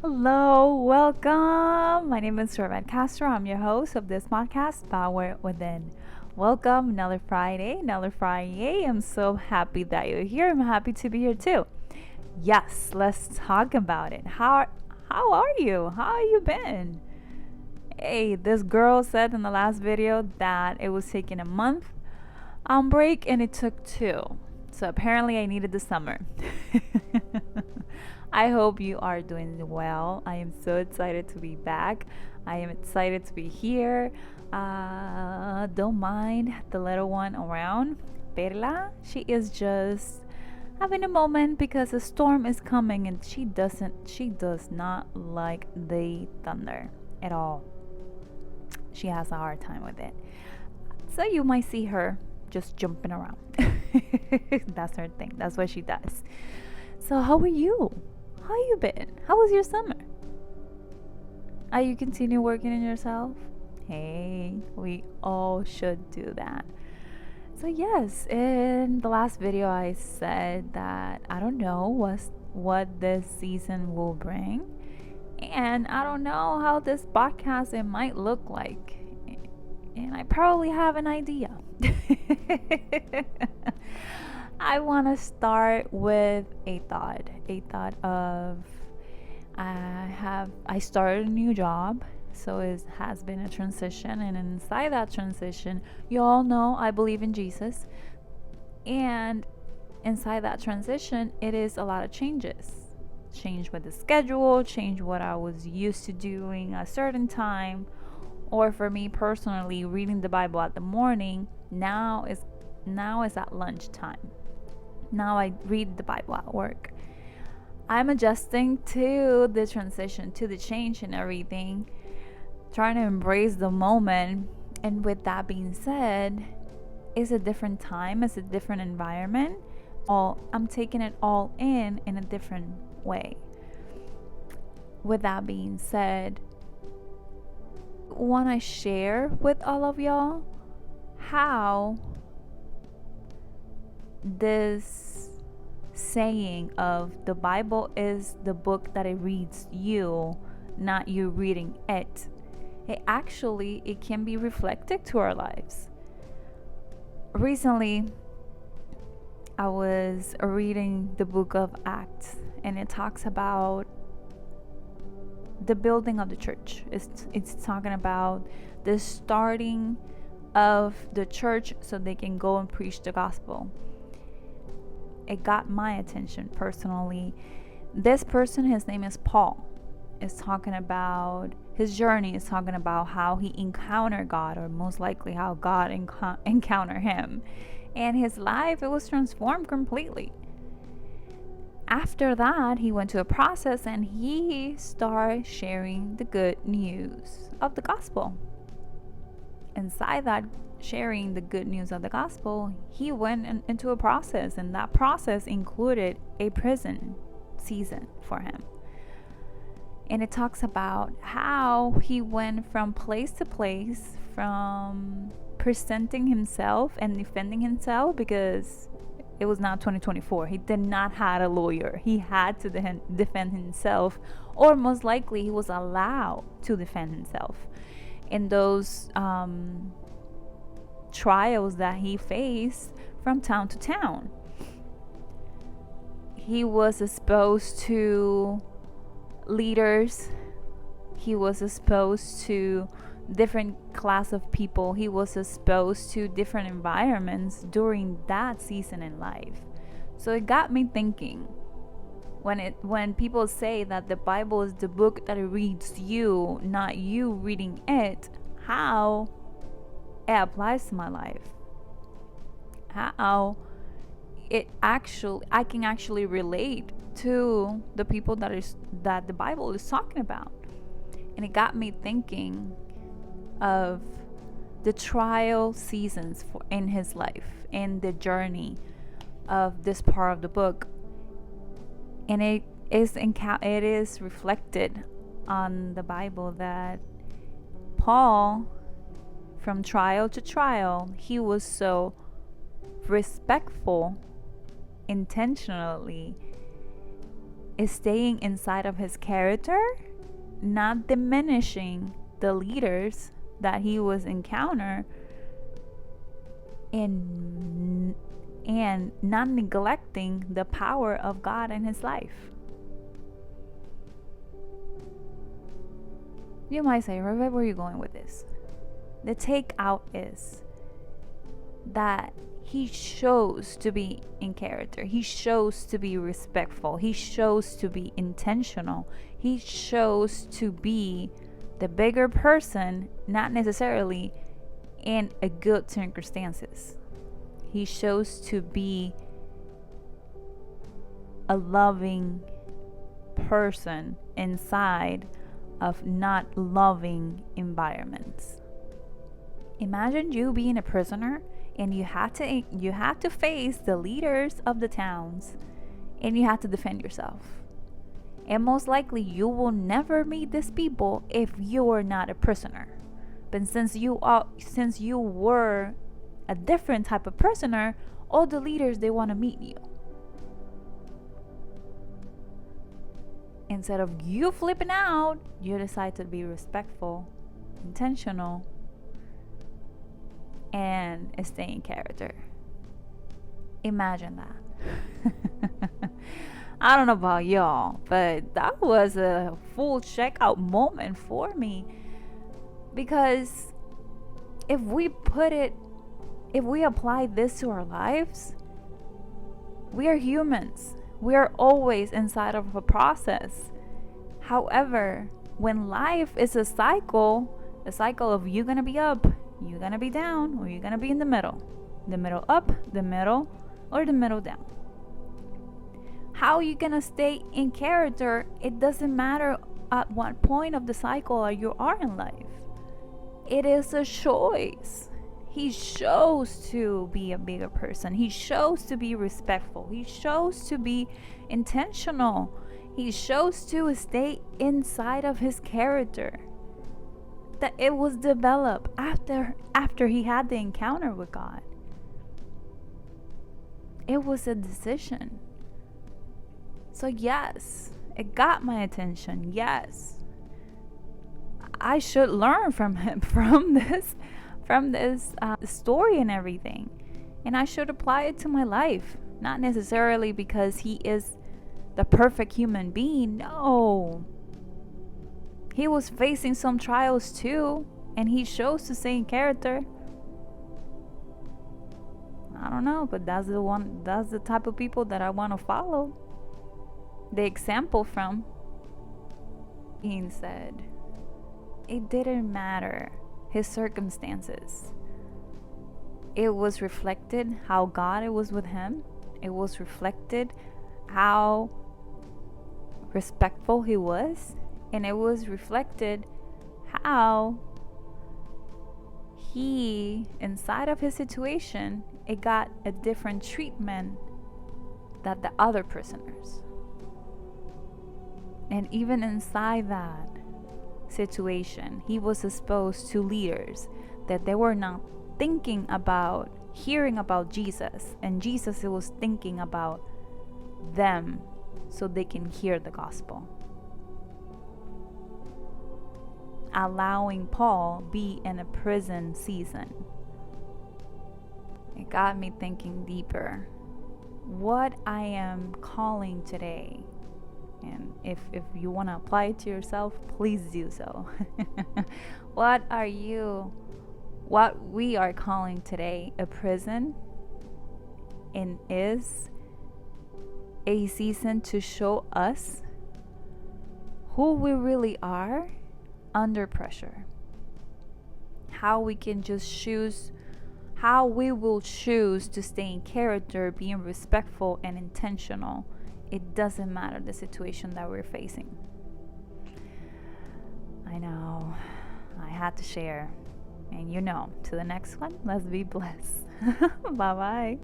Hello, welcome. My name is Servant Castro. I'm your host of this podcast, Power Within. Welcome, another Friday, another Friday. I'm so happy that you're here. I'm happy to be here too. Yes, let's talk about it. How are you? How have you been? Hey, this girl said in the last video that it was taking a month on break and it took two. So apparently I needed the summer. I hope you are doing well. I am so excited to be back. I am excited to be here. Don't mind the little one around. Perla, she is just having a moment because a storm is coming and she does not like the thunder at all. She has a hard time with it. So you might see her just jumping around. That's her thing. That's what she does. So how are you? How you been? How was your summer? Are you continue working on yourself? Hey, we all should do that. So yes, in the last video I said that I don't know what this season will bring. And I don't know how this podcast it might look like. And I probably have an idea. I want to start with a thought of I started a new job, so it has been a transition, and inside that transition, you all know I believe in Jesus, and inside that transition, it is a lot of change with the schedule, change what I was used to doing a certain time, or for me personally, reading the Bible at the morning now is at lunchtime. Now I read the Bible at work. I'm adjusting to the transition, to the change and everything, trying to embrace the moment. And with that being said, it's a different time, it's a different environment. I'm taking it all in a different way. With that being said, I want to share with all of y'all how this saying of the Bible is the book that it reads you, not you reading it. It can be reflected to our lives. Recently, I was reading the book of Acts, and it talks about the building of the church. It's talking about the starting of the church so they can go and preach the gospel. It got my attention personally. This person, his name is Paul, is talking about his journey, is talking about how he encountered God, or most likely how God encountered him. And his life, it was transformed completely. After that, he went to a process and he started sharing the good news of the gospel. Inside that sharing the good news of the gospel, he went into a process, and that process included a prison season for him. And it talks about how he went from place to place, from presenting himself and defending himself, because it was not 2024. He did not have a lawyer. He had to defend himself, or most likely he was allowed to defend himself in those trials that he faced from town to town. He was exposed to leaders. He was exposed to different class of people. He was exposed to different environments during that season in life. So it got me thinking, when people say that the Bible is the book that reads you, not you reading it, how it applies to my life. How I can actually relate to the people that the Bible is talking about. And it got me thinking of the trial seasons in his life, and the journey of this part of the book. And it is reflected on the Bible that Paul, from trial to trial, he was so respectful intentionally is staying inside of his character, not diminishing the leaders that he was encounter, and not neglecting the power of God in his life. You might say, Revet, where are you going with this? The takeout is that he chose to be in character. He chose to be respectful. He chose to be intentional. He chose to be the bigger person, not necessarily in a good circumstances. He chose to be a loving person inside of not loving environments. Imagine you being a prisoner and you had to face the leaders of the towns, and you had to defend yourself. And most likely you will never meet these people if you are not a prisoner. But since you were a different type of prisoner, all the leaders, they want to meet you. Instead of you flipping out, you decide to be respectful, intentional, and stay in character. Imagine that. I don't know about y'all, but that was a full checkout moment for me. Because if we apply this to our lives, we are humans. We are always inside of a process. However, when life is a cycle of you're gonna be up, you're gonna be down, or you're gonna be in the middle up, the middle, or the middle down. How you gonna stay in character, it doesn't matter at what point of the cycle you are in life. It is a choice. He chose to be a bigger person. He chose to be respectful. He chose to be intentional. He chose to stay inside of his character. That it was developed after he had the encounter with God. It was a decision. So yes, it got my attention. Yes, I should learn from him, from this story and everything, and I should apply it to my life. Not necessarily because he is the perfect human being. No, he was facing some trials too, and he chose to stay in character. I don't know, but that's the type of people that I want to follow. The example from being said, it didn't matter his circumstances. It was reflected how God it was with him. It was reflected how respectful he was, and it was reflected how he, inside of his situation, it got a different treatment than the other prisoners. And even inside that situation, he was exposed to leaders that they were not thinking about hearing about Jesus, and Jesus was thinking about them so they can hear the gospel. Allowing Paul be in a prison season. It got me thinking deeper. What I am calling today, and if you want to apply it to yourself, please do so. What we are calling today a prison, and is a season to show us who we really are under pressure. How we will choose to stay in character, being respectful and intentional. It doesn't matter the situation that we're facing. I know, I had to share. And to the next one, let's be blessed. Bye-bye.